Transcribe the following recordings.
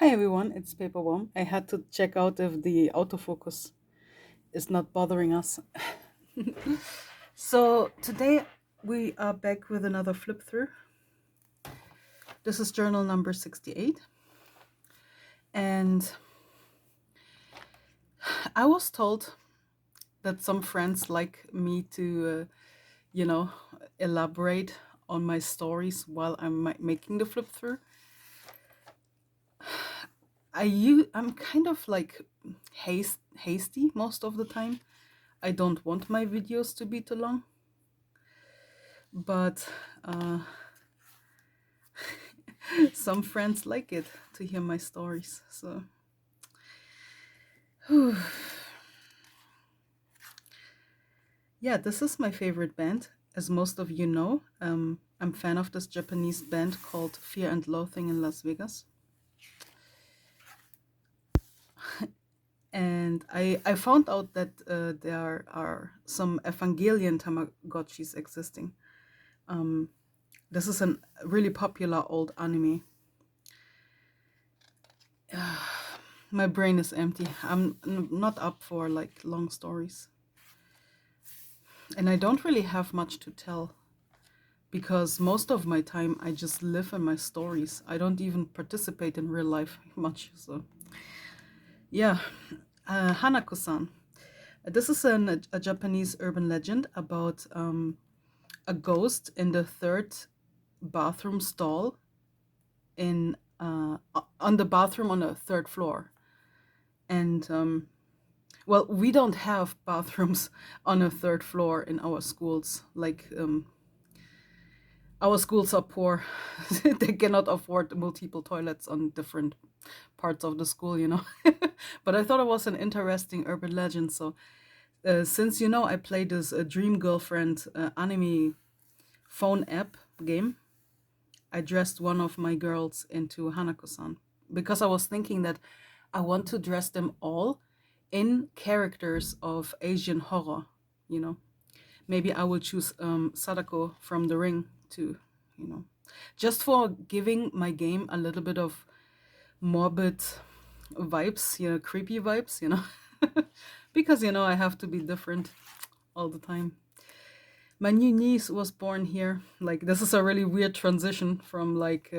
Hi everyone, it's Paperworm. I had to check out if the autofocus is not bothering us. So today we are back with another flip through. This is journal number 68. And I was told that some friends like me to, elaborate on my stories while I'm making the flip through. I'm kind of like hasty most of the time. I don't want my videos to be too long, but some friends like it to hear my stories. So, yeah, this is my favorite band, as most of you know. I'm a fan of this Japanese band called Fear and Loathing in Las Vegas. And I found out that there are some Evangelion Tamagotchis existing. This is a really popular old anime. My brain is empty. I'm not up for like long stories. And I don't really have much to tell because most of my time I just live in my stories. I don't even participate in real life much. So, yeah, Hanako-san. This is a Japanese urban legend about a ghost in the third bathroom stall on the bathroom on the third floor. And well, we don't have bathrooms on a third floor in our schools. Like our schools are poor; they cannot afford multiple toilets on different parts of the school, you know. But I thought it was an interesting urban legend. So since I play this Dream Girlfriend anime phone app game, I dressed one of my girls into Hanako-san because I was thinking that I want to dress them all in characters of Asian horror, you know. Maybe I will choose Sadako from The Ring to, just for giving my game a little bit of morbid vibes, creepy vibes, because, I have to be different all the time. My new niece was born here. Like, this is a really weird transition from like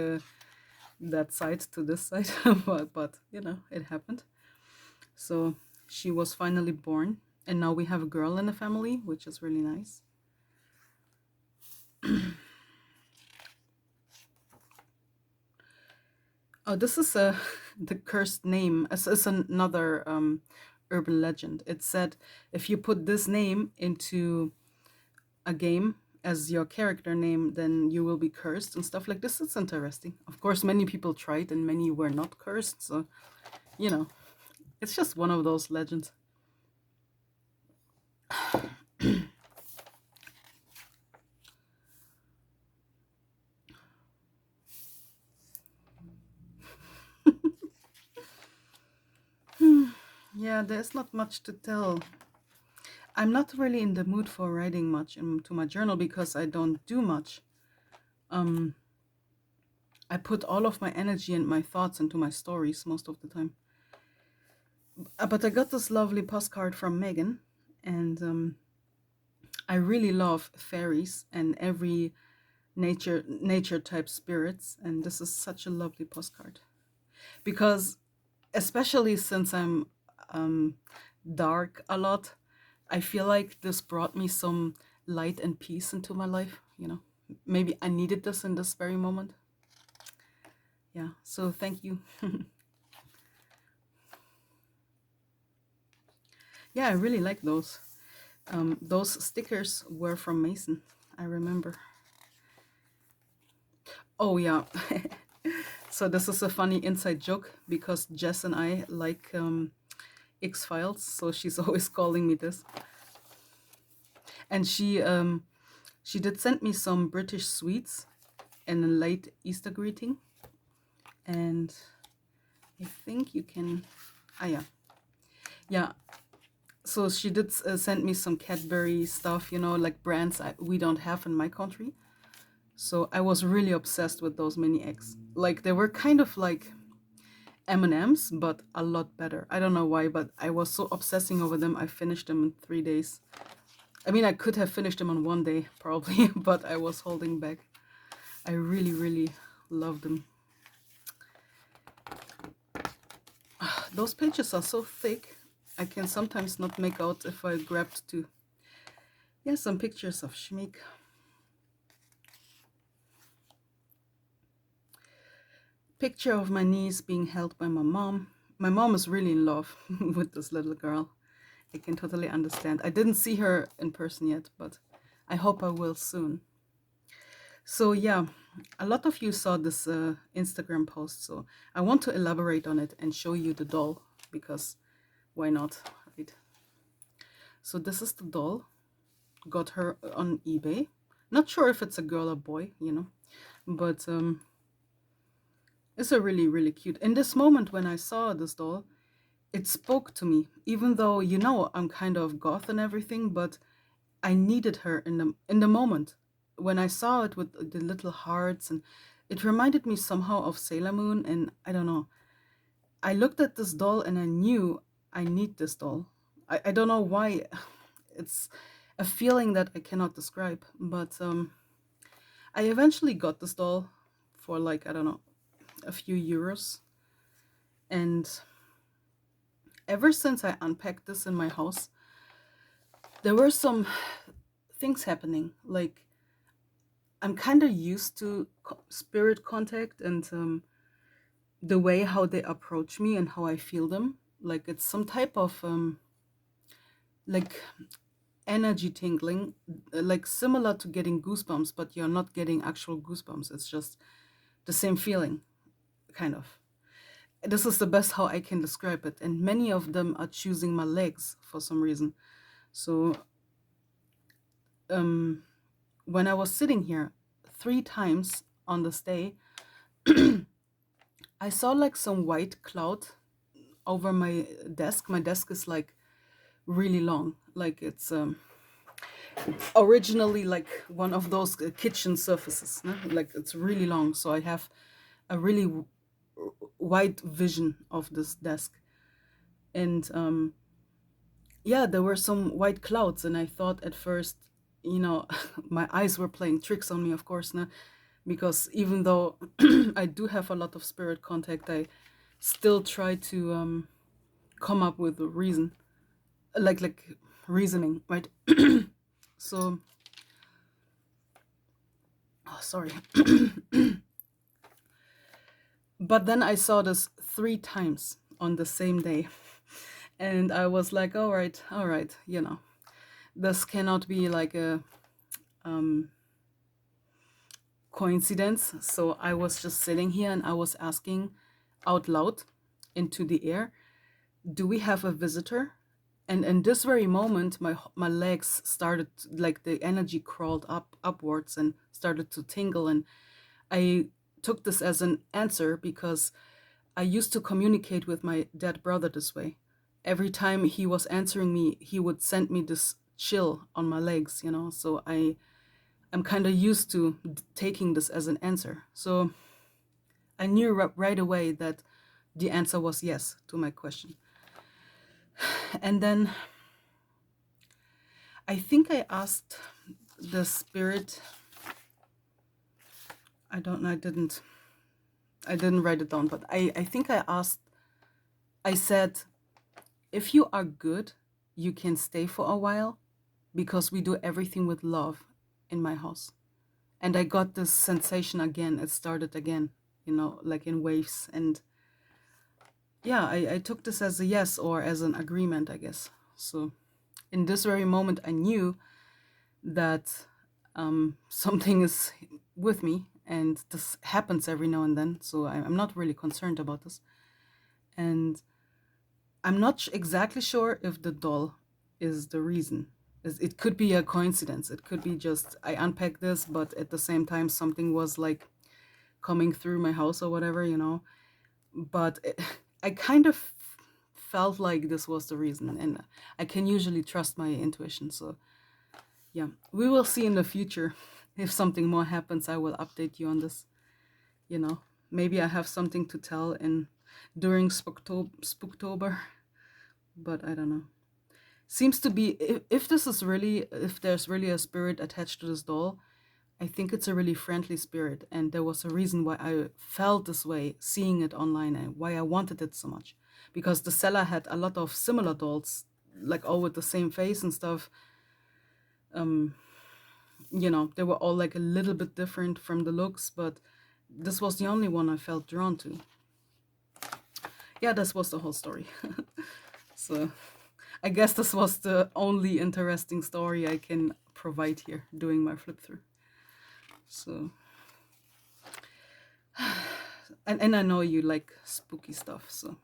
that side to this side, but it happened. So she was finally born, and now we have a girl in the family, which is really nice. Oh, this is the cursed name. It's another urban legend. It said if you put this name into a game as your character name, then you will be cursed and stuff like this. It's interesting. Of course, many people tried and many were not cursed. So, it's just one of those legends. Yeah, there's not much to tell. I'm not really in the mood for writing much into my journal because I don't do much. I put all of my energy and my thoughts into my stories most of the time. But I got this lovely postcard from Megan, and I really love fairies and every nature type spirits, and this is such a lovely postcard because, especially since I'm dark a lot, I feel like this brought me some light and peace into my life. Maybe I needed this in this very moment. Yeah, so thank you. Yeah, I really like those. Those stickers were from Mason, I remember. Oh, yeah. So this is a funny inside joke because Jess and I like X-Files, so she's always calling me this. And she did send me some British sweets and a late Easter greeting. And I think you can, yeah. Yeah, so she did send me some Cadbury stuff, like brands we don't have in my country. So I was really obsessed with those mini eggs. Like, they were kind of like M&Ms, but a lot better. I don't know why, but I was so obsessing over them. I finished them in 3 days. I mean, I could have finished them on one day, probably, but I was holding back. I really, really love them. Those pages are so thick, I can sometimes not make out if I grabbed to. Yeah, some pictures of Schmeek. Picture of my niece being held by my mom. My mom is really in love with this little girl. I can totally understand. I didn't see her in person yet, but I hope I will soon. So yeah, a lot of you saw this Instagram post, so I want to elaborate on it and show you the doll, because why not, right? So this is the doll. Got her on eBay. Not sure if it's a girl or boy, but it's a really, really cute. In this moment when I saw this doll, it spoke to me, even though, I'm kind of goth and everything, but I needed her in the moment. When I saw it with the little hearts, and it reminded me somehow of Sailor Moon, and I don't know. I looked at this doll and I knew I need this doll. I don't know why. It's a feeling that I cannot describe, but I eventually got this doll for like, I don't know, a few euros. And ever since I unpacked this in my house, there were some things happening. Like, I'm kind of used to spirit contact and the way how they approach me and how I feel them. Like, it's some type of like energy tingling, like similar to getting goosebumps, but you're not getting actual goosebumps. It's just the same feeling, kind of. This is the best how I can describe it. And many of them are choosing my legs for some reason. So when I was sitting here 3 times on this day, I saw like some white cloud over my desk. My desk is like really long. Like it's originally like one of those kitchen surfaces. No? Like it's really long. So I have a really wide vision of this desk. And yeah, there were some white clouds, and I thought at first, my eyes were playing tricks on me, of course, no? Because even though I do have a lot of spirit contact, I still try to come up with a reason, like reasoning, right? So, oh, sorry. But then I saw this 3 times on the same day, and I was like, all right, this cannot be like a coincidence. So I was just sitting here and I was asking out loud into the air, do we have a visitor? And in this very moment, my legs started, like the energy crawled upwards and started to tingle. And I took this as an answer because I used to communicate with my dead brother this way. Every time he was answering me, he would send me this chill on my legs, So I'm kind of used to taking this as an answer. So I knew right away that the answer was yes to my question. And then I think I asked the spirit, I don't know, I didn't write it down, but I think I said, if you are good, you can stay for a while because we do everything with love in my house. And I got this sensation again. It started again, like in waves. And yeah, I took this as a yes or as an agreement, I guess. So in this very moment, I knew that something is with me, and this happens every now and then. So I'm not really concerned about this. And I'm not exactly sure if the doll is the reason. It could be a coincidence. It could be just I unpacked this, but at the same time, something was like coming through my house or whatever. But I kind of felt like this was the reason, and I can usually trust my intuition. So yeah, we will see in the future. If something more happens, I will update you on this. Maybe I have something to tell in during Spooktober, but I don't know. Seems to be, if this is really, if there's really a spirit attached to this doll, I think it's a really friendly spirit, and there was a reason why I felt this way seeing it online and why I wanted it so much. Because the seller had a lot of similar dolls, like all with the same face and stuff. Um, they were all like a little bit different from the looks, but this was the only one I felt drawn to. Yeah, this was the whole story. So I guess this was the only interesting story I can provide here doing my flip through. So, and I know you like spooky stuff, so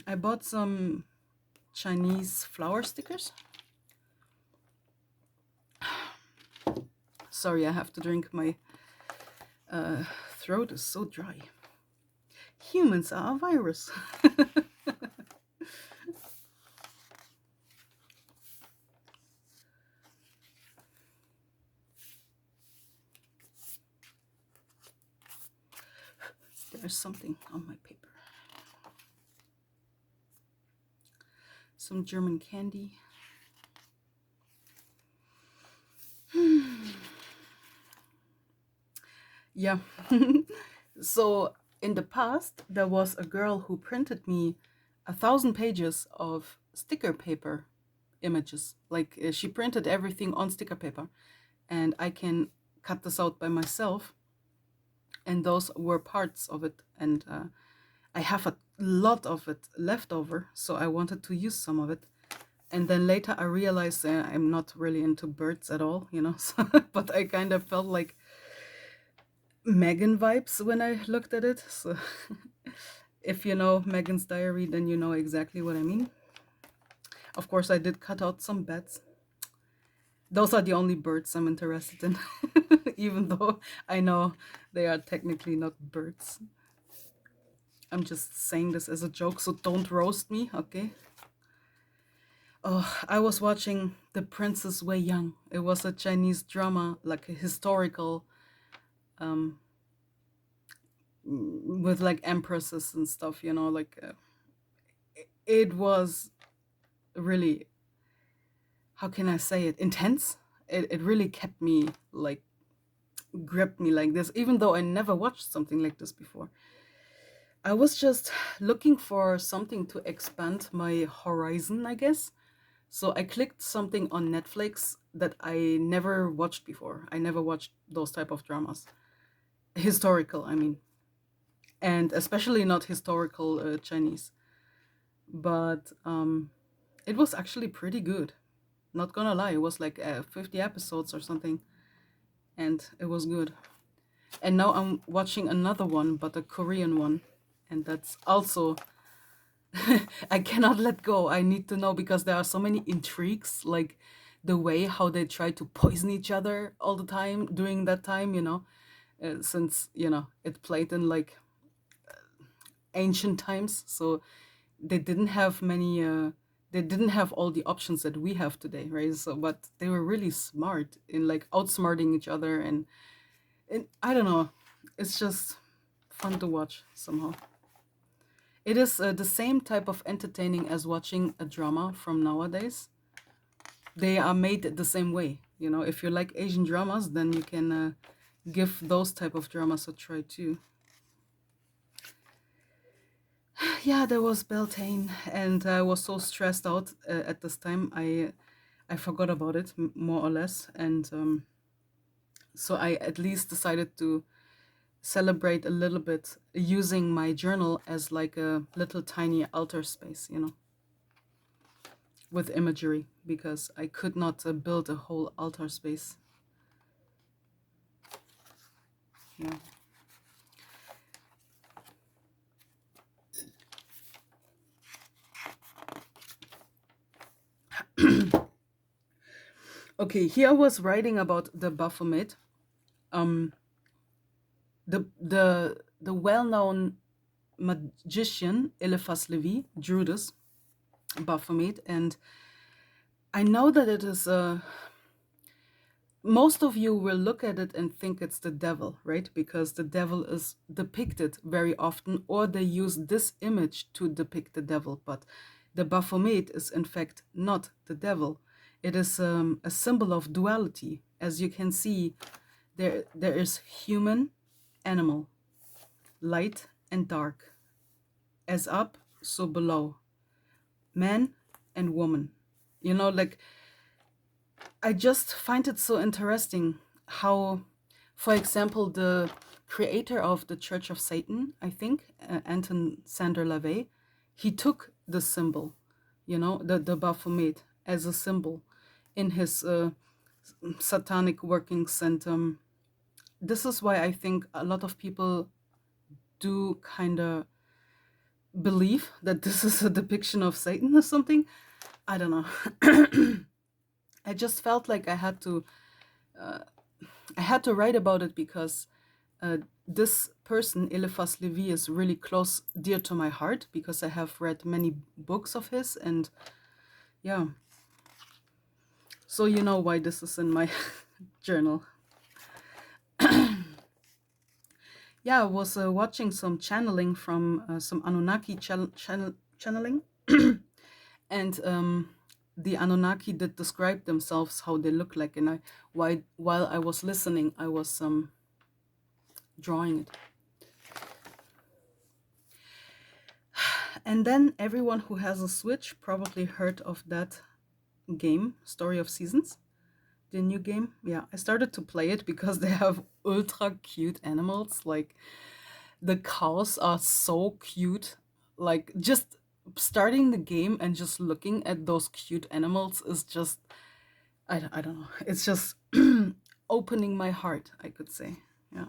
I bought some Chinese flower stickers. Sorry, I have to drink. My throat is so dry. Humans are a virus. There's something on my paper. Some German candy. Yeah. So in the past, there was a girl who printed me 1,000 pages of sticker paper images. Like she printed everything on sticker paper, and I can cut this out by myself. And those were parts of it, and I have a lot of it left over, so I wanted to use some of it. And then later I realized I'm not really into birds at all, so, but I kind of felt like Megan vibes when I looked at it. So if you know Megan's Diary, then you know exactly what I mean. Of course, I did cut out some bats. Those are the only birds I'm interested in, even though I know they are technically not birds. I'm just saying this as a joke, so don't roast me, okay? Oh, I was watching The Princess Wei Young. It was a Chinese drama, like a historical, with like empresses and stuff, like it was really, how can I say it, intense. It really kept me like, gripped me like this, even though I never watched something like this before. I was just looking for something to expand my horizon, I guess. So I clicked something on Netflix that I never watched before. I never watched those type of dramas. Historical, I mean. And especially not historical Chinese. But it was actually pretty good. Not gonna lie, it was like 50 episodes or something. And it was good. And now I'm watching another one, but a Korean one. And that's also, I cannot let go. I need to know because there are so many intrigues, like the way how they try to poison each other all the time during that time, since, it played in like ancient times. So they didn't have many, they didn't have all the options that we have today, right? So, but they were really smart in like outsmarting each other. And I don't know, it's just fun to watch somehow. It is the same type of entertaining as watching a drama from nowadays. They are made the same way. If you like Asian dramas, then you can give those type of dramas a try too. Yeah, there was Beltane, and I was so stressed out at this time. I forgot about it more or less, and so I at least decided to celebrate a little bit using my journal as like a little tiny altar space, with imagery, because I could not build a whole altar space. Yeah. Okay, here I was writing about the Baphomet. Um, the well-known magician Eliphas Levi drew this Baphomet, and I know that it is most of you will look at it and think it's the devil, right? Because the devil is depicted very often, or they use this image to depict the devil. But the Baphomet is in fact not the devil. It is a symbol of duality. As you can see, there is human, animal, light and dark, as up, so below, man and woman. You know, like, I just find it so interesting how, for example, the creator of the Church of Satan, I think, Anton Sander LaVey, he took the symbol, you know, the Baphomet as a symbol in his satanic workings. And this is why I think a lot of people do kind of believe that this is a depiction of Satan or something. I don't know. I just felt like I had to write about it because this person, Eliphas Levi, is really close, dear to my heart, because I have read many books of his, and yeah. So you know why this is in my journal. Yeah, I was watching some channeling from some Anunnaki channeling, and the Anunnaki did describe themselves, how they look like, and while I was listening, I was drawing it. And then everyone who has a Switch probably heard of that game, Story of Seasons, the new game. Yeah, I started to play it because they have ultra cute animals. Like, the cows are so cute. Like, just starting the game and just looking at those cute animals is just, I don't know. It's just opening my heart, I could say. Yeah.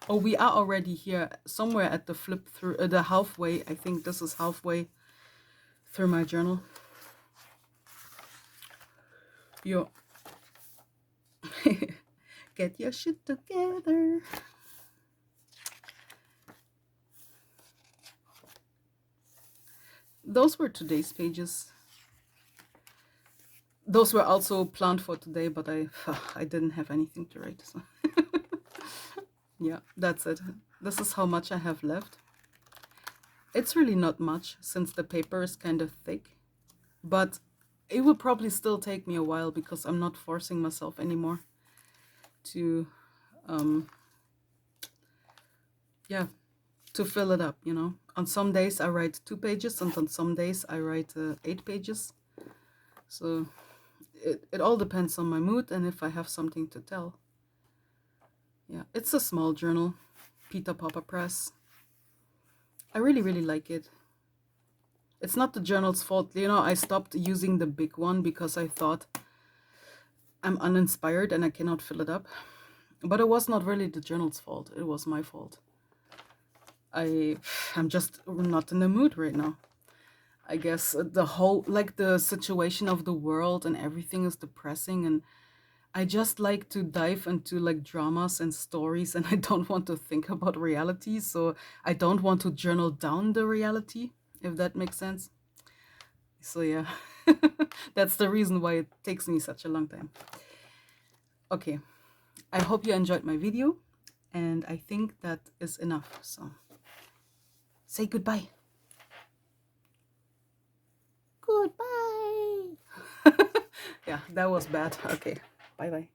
Oh, we are already here somewhere at the flip through, the halfway. I think this is halfway through my journal. Yo. Get your shit together. Those were today's pages. Those were also planned for today, but I didn't have anything to write. So. Yeah, that's it. This is how much I have left. It's really not much since the paper is kind of thick, but it will probably still take me a while because I'm not forcing myself anymore to yeah, to fill it up, you know. On some days I write 2 pages, and on some days I write 8 pages. So it all depends on my mood and if I have something to tell. Yeah, it's a small journal, Peter Popper Press. I really, really like it. It's not the journal's fault. You know, I stopped using the big one because I thought I'm uninspired and I cannot fill it up. But it was not really the journal's fault. It was my fault. I'm just not in the mood right now. I guess the whole, like, the situation of the world and everything is depressing, and I just like to dive into like dramas and stories, and I don't want to think about reality, so I don't want to journal down the reality, if that makes sense. So yeah, that's the reason why it takes me such a long time. Okay, I hope you enjoyed my video, and I think that is enough. So say goodbye. Goodbye. Yeah, that was bad. Okay, bye bye.